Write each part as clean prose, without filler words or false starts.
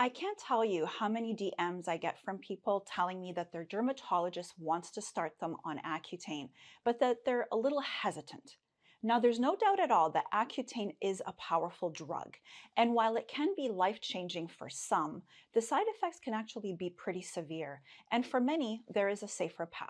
I can't tell you how many DMs I get from people telling me that their dermatologist wants to start them on Accutane, but that they're a little hesitant. Now, there's no doubt at all that Accutane is a powerful drug. And while it can be life-changing for some, the side effects can actually be pretty severe. And for many, there is a safer path.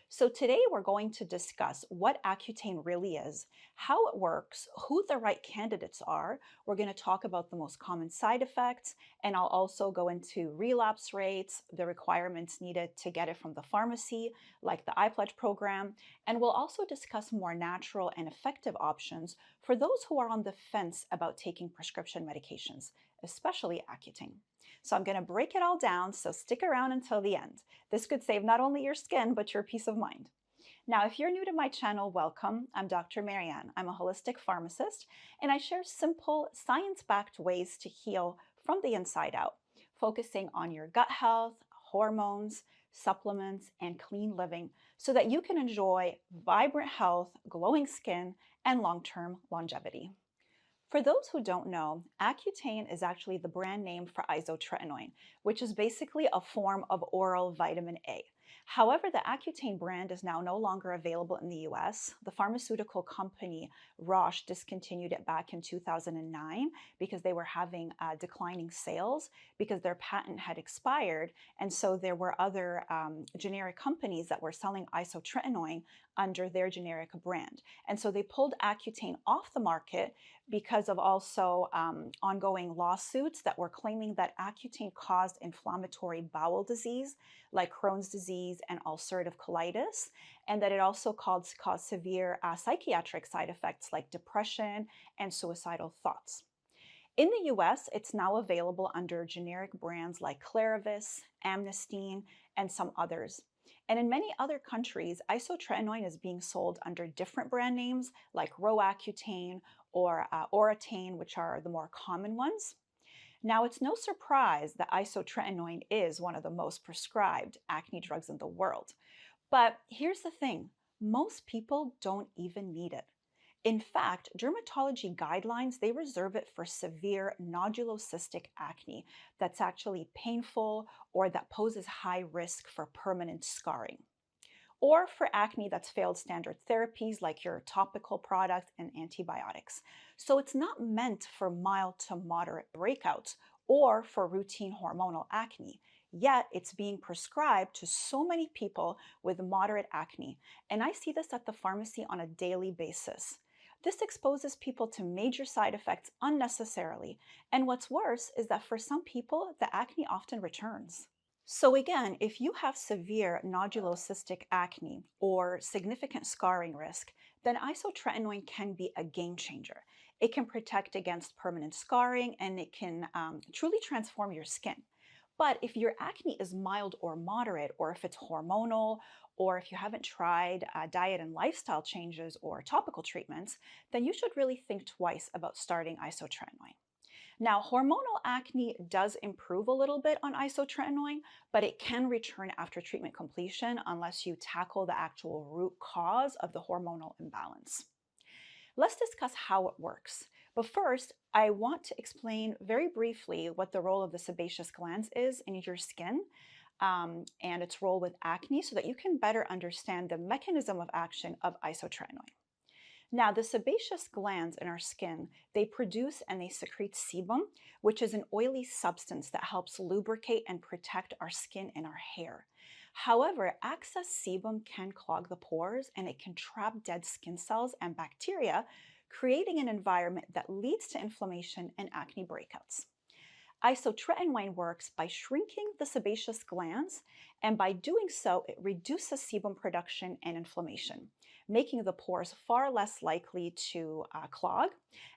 So today we're going to discuss what Accutane really is, how it works, who the right candidates are. We're going to talk about the most common side effects, and I'll also go into relapse rates, the requirements needed to get it from the pharmacy, like the iPledge program, and we'll also discuss more natural and effective options for those who are on the fence about taking prescription medications, especially Accutane. So I'm going to break it all down, so stick around until the end. This could save not only your skin, but your peace of mind. Now, if you're new to my channel, welcome. I'm Dr. Marianne. I'm a holistic pharmacist, and I share simple, science-backed ways to heal from the inside out, focusing on your gut health, hormones, supplements, and clean living so that you can enjoy vibrant health, glowing skin, and long-term longevity. For those who don't know, Accutane is actually the brand name for Isotretinoin, which is basically a form of oral vitamin A. However, the Accutane brand is now no longer available in the US. The pharmaceutical company Roche discontinued it back in 2009 because they were having declining sales because their patent had expired. And so there were other generic companies that were selling Isotretinoin under their generic brand. And so they pulled Accutane off the market because of also ongoing lawsuits that were claiming that Accutane caused inflammatory bowel disease like Crohn's disease and ulcerative colitis, and that it also caused severe psychiatric side effects like depression and suicidal thoughts. In the US, it's now available under generic brands like Clarivis, Amnestine, and some others. And in many other countries, isotretinoin is being sold under different brand names like Roaccutane or Oratane, which are the more common ones. Now, it's no surprise that isotretinoin is one of the most prescribed acne drugs in the world. But here's the thing, most people don't even need it. In fact, dermatology guidelines, they reserve it for severe nodulocystic acne that's actually painful or that poses high risk for permanent scarring, or for acne that's failed standard therapies like your topical products and antibiotics. So it's not meant for mild to moderate breakouts or for routine hormonal acne. Yet it's being prescribed to so many people with moderate acne. And I see this at the pharmacy on a daily basis. This exposes people to major side effects unnecessarily. And what's worse is that for some people, the acne often returns. So again, if you have severe nodulocystic acne or significant scarring risk, then isotretinoin can be a game changer. It can protect against permanent scarring and it can truly transform your skin. But if your acne is mild or moderate, or if it's hormonal, or if you haven't tried diet and lifestyle changes or topical treatments, then you should really think twice about starting isotretinoin. Now, hormonal acne does improve a little bit on isotretinoin, but it can return after treatment completion unless you tackle the actual root cause of the hormonal imbalance. Let's discuss how it works. But first, I want to explain very briefly what the role of the sebaceous glands is in your skin and its role with acne so that you can better understand the mechanism of action of isotretinoin. Now, the sebaceous glands in our skin, they produce and they secrete sebum, which is an oily substance that helps lubricate and protect our skin and our hair. However, excess sebum can clog the pores and it can trap dead skin cells and bacteria, creating an environment that leads to inflammation and acne breakouts. Isotretinoin works by shrinking the sebaceous glands, and by doing so, it reduces sebum production and inflammation, making the pores far less likely to clog.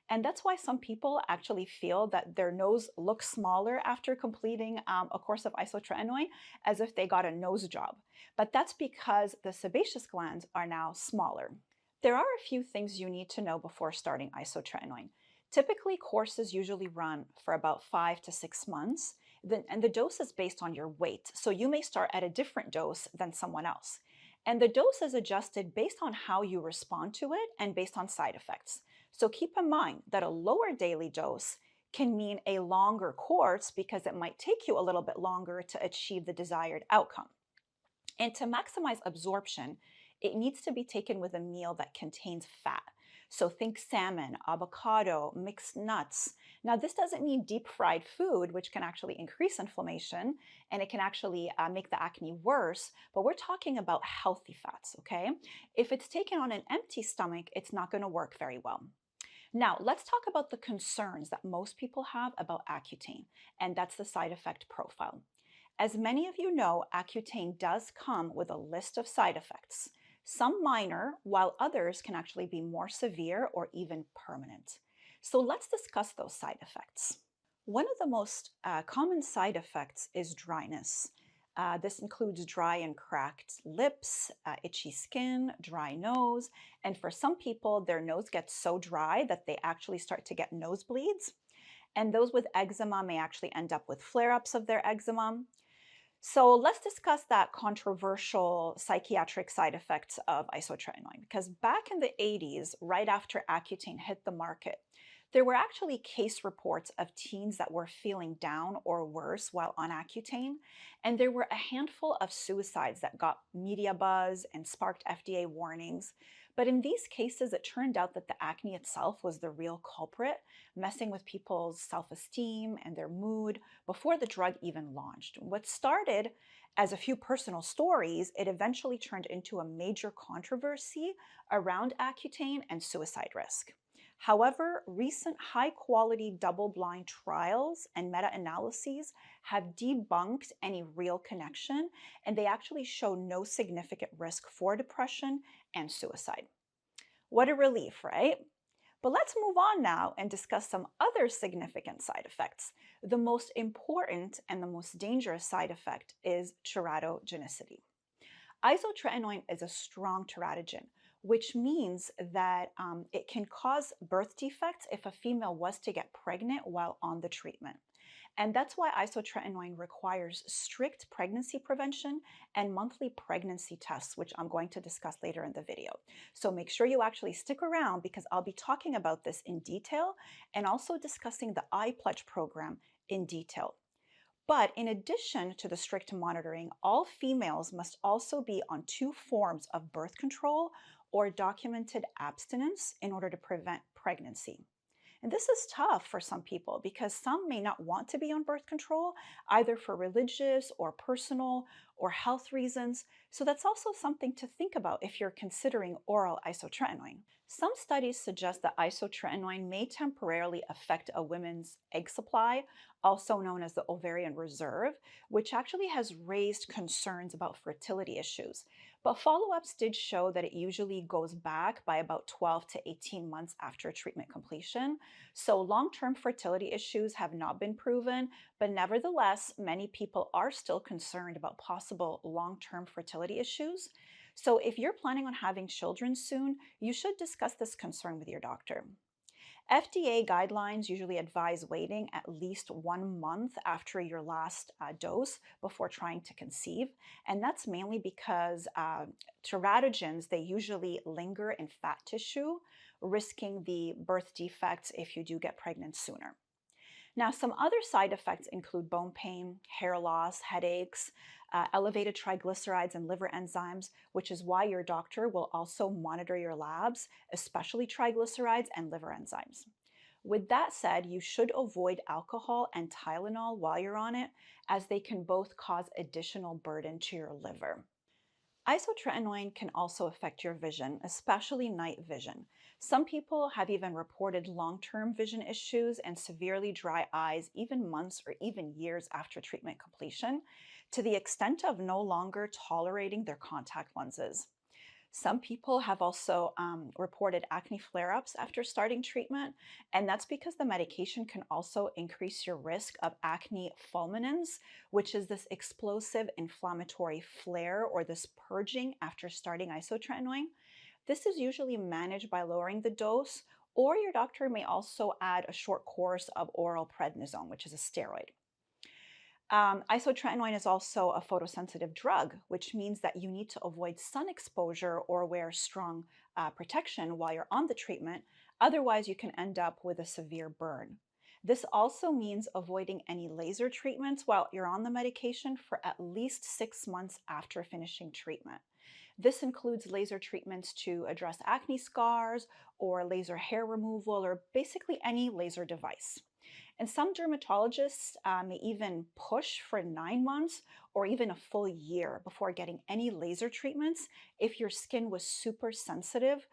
And that's why some people actually feel that their nose looks smaller after completing a course of isotretinoin, as if they got a nose job. But that's because the sebaceous glands are now smaller. There are a few things you need to know before starting isotretinoin. Typically, courses usually run for about 5 to 6 months, and the dose is based on your weight. So you may start at a different dose than someone else. And the dose is adjusted based on how you respond to it and based on side effects. So keep in mind that a lower daily dose can mean a longer course because it might take you a little bit longer to achieve the desired outcome. And to maximize absorption, it needs to be taken with a meal that contains fat. So think salmon, avocado, mixed nuts. Now, this doesn't mean deep fried food, which can actually increase inflammation and it can actually make the acne worse, but we're talking about healthy fats, okay? If it's taken on an empty stomach, it's not going to work very well. Now, let's talk about the concerns that most people have about Accutane, and that's the side effect profile. As many of you know, Accutane does come with a list of side effects, some minor, while others can actually be more severe or even permanent. So let's discuss those side effects. One of the most common side effects is dryness. This includes dry and cracked lips, itchy skin, dry nose, and for some people, their nose gets so dry that they actually start to get nosebleeds. And those with eczema may actually end up with flare-ups of their eczema. So let's discuss that controversial psychiatric side effects of isotretinoin, because back in the 80s, right after Accutane hit the market, there were actually case reports of teens that were feeling down or worse while on Accutane, and there were a handful of suicides that got media buzz and sparked FDA warnings. But in these cases, it turned out that the acne itself was the real culprit, messing with people's self-esteem and their mood before the drug even launched. What started as a few personal stories, it eventually turned into a major controversy around Accutane and suicide risk. However, recent high-quality double-blind trials and meta-analyses have debunked any real connection, and they actually show no significant risk for depression and suicide. What a relief, right? But let's move on now and discuss some other significant side effects. The most important and the most dangerous side effect is teratogenicity. Isotretinoin is a strong teratogen, which means that it can cause birth defects if a female was to get pregnant while on the treatment. And that's why isotretinoin requires strict pregnancy prevention and monthly pregnancy tests, which I'm going to discuss later in the video. So make sure you actually stick around because I'll be talking about this in detail and also discussing the iPledge program in detail. But in addition to the strict monitoring, all females must also be on 2 forms of birth control or documented abstinence in order to prevent pregnancy. And this is tough for some people because some may not want to be on birth control, either for religious or personal or health reasons. So that's also something to think about if you're considering oral isotretinoin. Some studies suggest that isotretinoin may temporarily affect a woman's egg supply, also known as the ovarian reserve, which actually has raised concerns about fertility issues. But follow-ups did show that it usually goes back by about 12 to 18 months after treatment completion. So long-term fertility issues have not been proven, but nevertheless, many people are still concerned about possible long-term fertility issues. So if you're planning on having children soon, you should discuss this concern with your doctor. FDA guidelines usually advise waiting at least 1 month after your last dose before trying to conceive. And that's mainly because teratogens, they usually linger in fat tissue, risking the birth defects if you do get pregnant sooner. Now, some other side effects include bone pain, hair loss, headaches, elevated triglycerides and liver enzymes, which is why your doctor will also monitor your labs, especially triglycerides and liver enzymes. With that said, you should avoid alcohol and Tylenol while you're on it, as they can both cause additional burden to your liver. Isotretinoin can also affect your vision, especially night vision. Some people have even reported long-term vision issues and severely dry eyes even months or even years after treatment completion, to the extent of no longer tolerating their contact lenses. Some people have also reported acne flare-ups after starting treatment, and that's because the medication can also increase your risk of acne fulminans, which is this explosive inflammatory flare or this purging after starting isotretinoin. This is usually managed by lowering the dose, or your doctor may also add a short course of oral prednisone, which is a steroid. Isotretinoin is also a photosensitive drug, which means that you need to avoid sun exposure or wear strong protection while you're on the treatment. Otherwise, you can end up with a severe burn. This also means avoiding any laser treatments while you're on the medication for at least 6 months after finishing treatment. This includes laser treatments to address acne scars or laser hair removal or basically any laser device. And some dermatologists may even push for 9 months or even a full year before getting any laser treatments if your skin was super sensitive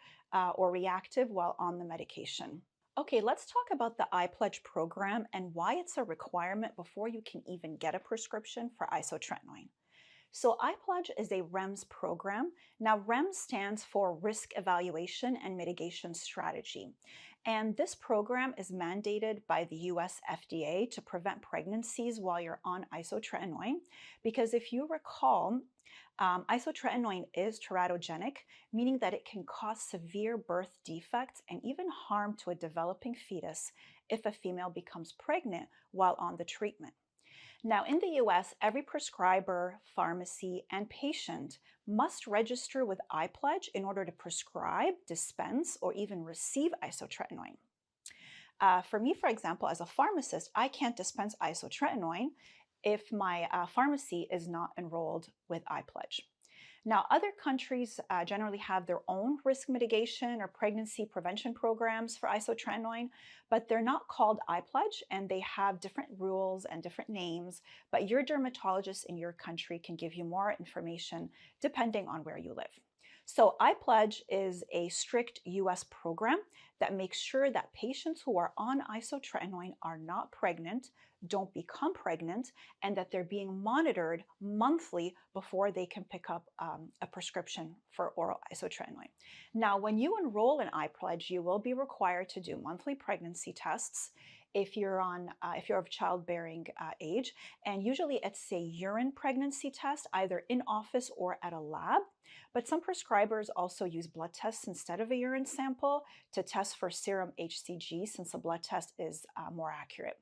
or reactive while on the medication. Okay, let's talk about the iPledge program and why it's a requirement before you can even get a prescription for isotretinoin. So iPledge is a REMS program. Now, REMS stands for Risk Evaluation and Mitigation Strategy. And this program is mandated by the US FDA to prevent pregnancies while you're on isotretinoin. Because if you recall, isotretinoin is teratogenic, meaning that it can cause severe birth defects and even harm to a developing fetus if a female becomes pregnant while on the treatment. Now, in the US, every prescriber, pharmacy, and patient must register with iPledge in order to prescribe, dispense, or even receive isotretinoin. For me, for example, as a pharmacist, I can't dispense isotretinoin if my pharmacy is not enrolled with iPledge. Now, other countries generally have their own risk mitigation or pregnancy prevention programs for isotretinoin, but they're not called iPledge and they have different rules and different names, but your dermatologist in your country can give you more information depending on where you live. So iPledge is a strict US program that makes sure that patients who are on isotretinoin are not pregnant, don't become pregnant, and that they're being monitored monthly before they can pick up a prescription for oral isotretinoin. Now, when you enroll in iPledge, you will be required to do monthly pregnancy tests if you're of childbearing age, and usually it's a urine pregnancy test either in office or at a lab. But some prescribers also use blood tests instead of a urine sample to test for serum HCG, since a blood test is more accurate.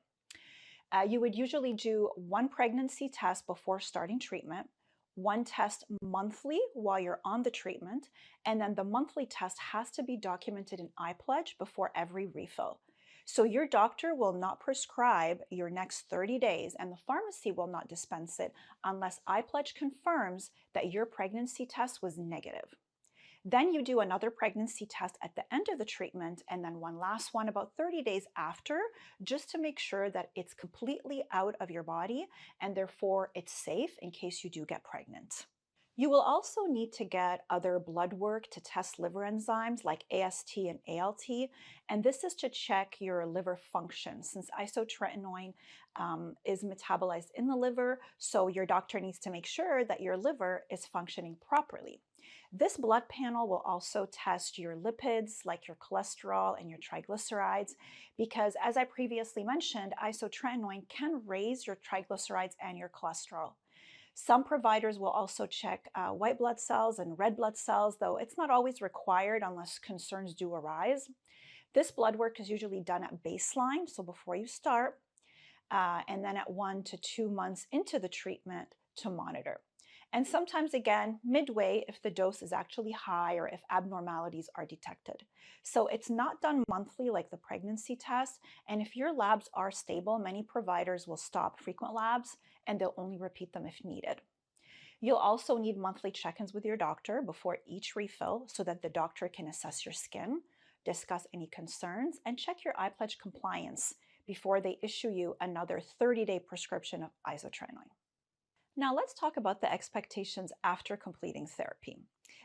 You would usually do one pregnancy test before starting treatment, one test monthly while you're on the treatment, and then the monthly test has to be documented in iPledge before every refill. So your doctor will not prescribe your next 30 days and the pharmacy will not dispense it unless iPledge confirms that your pregnancy test was negative. Then you do another pregnancy test at the end of the treatment and then one last one about 30 days after, just to make sure that it's completely out of your body and therefore it's safe in case you do get pregnant. You will also need to get other blood work to test liver enzymes like AST and ALT, and this is to check your liver function since isotretinoin is metabolized in the liver, so your doctor needs to make sure that your liver is functioning properly. This blood panel will also test your lipids like your cholesterol and your triglycerides because, as I previously mentioned, isotretinoin can raise your triglycerides and your cholesterol. Some providers will also check white blood cells and red blood cells, though it's not always required unless concerns do arise. This blood work is usually done at baseline, so before you start, and then at 1 to 2 months into the treatment to monitor. And sometimes again, midway if the dose is actually high or if abnormalities are detected. So it's not done monthly like the pregnancy test. And if your labs are stable, many providers will stop frequent labs and they'll only repeat them if needed. You'll also need monthly check-ins with your doctor before each refill so that the doctor can assess your skin, discuss any concerns, and check your iPledge compliance before they issue you another 30-day prescription of isotretinoin. Now let's talk about the expectations after completing therapy,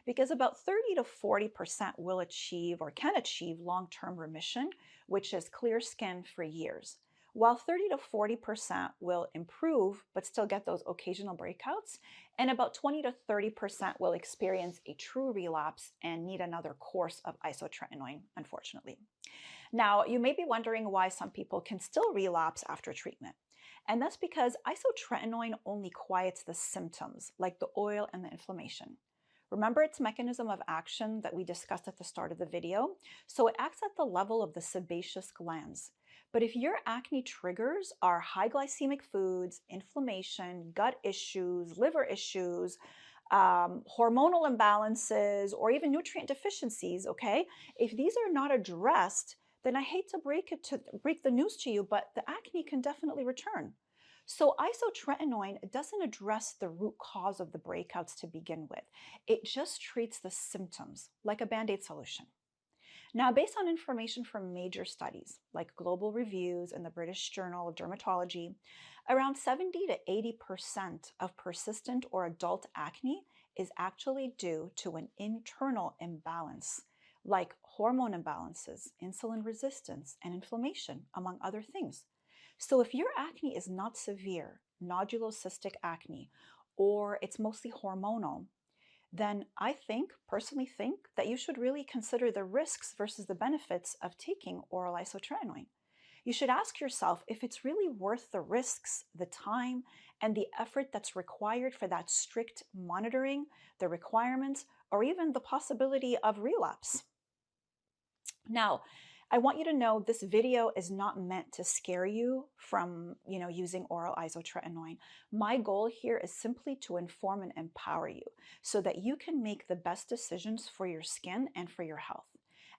because about 30 to 40% will achieve or can achieve long-term remission, which is clear skin for years, while 30 to 40% will improve but still get those occasional breakouts, and about 20 to 30% will experience a true relapse and need another course of isotretinoin, unfortunately. Now, you may be wondering why some people can still relapse after treatment. And that's because isotretinoin only quiets the symptoms, like the oil and the inflammation. Remember its mechanism of action that we discussed at the start of the video? So it acts at the level of the sebaceous glands. But if your acne triggers are high glycemic foods, inflammation, gut issues, liver issues, hormonal imbalances, or even nutrient deficiencies, okay? If these are not addressed, then I hate to break the news to you, but the acne can definitely return. So isotretinoin doesn't address the root cause of the breakouts to begin with. It just treats the symptoms like a band-aid solution. Now, based on information from major studies like global reviews in the British Journal of Dermatology, around 70 to 80% of persistent or adult acne is actually due to an internal imbalance, like hormone imbalances, insulin resistance, and inflammation, among other things. So, if your acne is not severe, nodulocystic acne, or it's mostly hormonal, then personally think, that you should really consider the risks versus the benefits of taking oral isotretinoin. You should ask yourself if it's really worth the risks, the time, and the effort that's required for that strict monitoring, the requirements, or even the possibility of relapse. Now, I want you to know this video is not meant to scare you from, using oral isotretinoin. My goal here is simply to inform and empower you so that you can make the best decisions for your skin and for your health.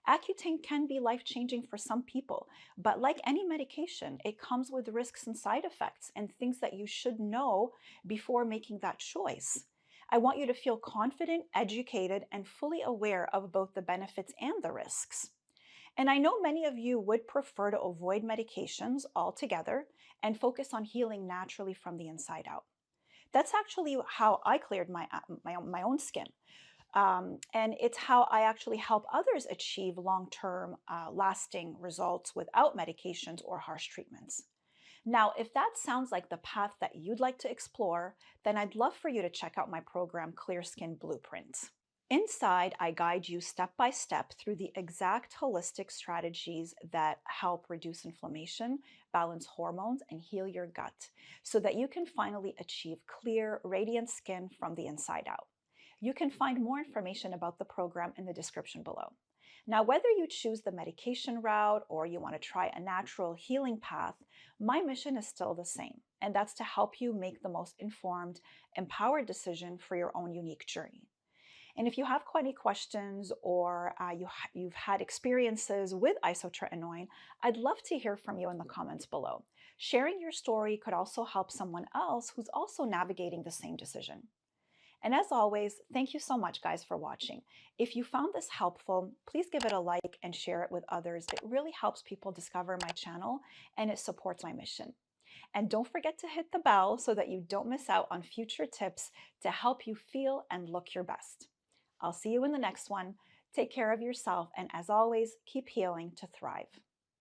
Accutane can be life-changing for some people, but like any medication, it comes with risks and side effects and things that you should know before making that choice. I want you to feel confident, educated, and fully aware of both the benefits and the risks. And I know many of you would prefer to avoid medications altogether and focus on healing naturally from the inside out. That's actually how I cleared my own skin. And it's how I actually help others achieve long-term, lasting results without medications or harsh treatments. Now, if that sounds like the path that you'd like to explore, then I'd love for you to check out my program, Clear Skin Blueprint. Inside, I guide you step by step through the exact holistic strategies that help reduce inflammation, balance hormones, and heal your gut so that you can finally achieve clear, radiant skin from the inside out. You can find more information about the program in the description below. Now, whether you choose the medication route or you want to try a natural healing path, my mission is still the same, and that's to help you make the most informed, empowered decision for your own unique journey. And if you have any questions or you've had experiences with isotretinoin, I'd love to hear from you in the comments below. Sharing your story could also help someone else who's also navigating the same decision. And as always, thank you so much, guys, for watching. If you found this helpful, please give it a like and share it with others. It really helps people discover my channel and it supports my mission. And don't forget to hit the bell so that you don't miss out on future tips to help you feel and look your best. I'll see you in the next one. Take care of yourself, and as always, keep healing to thrive.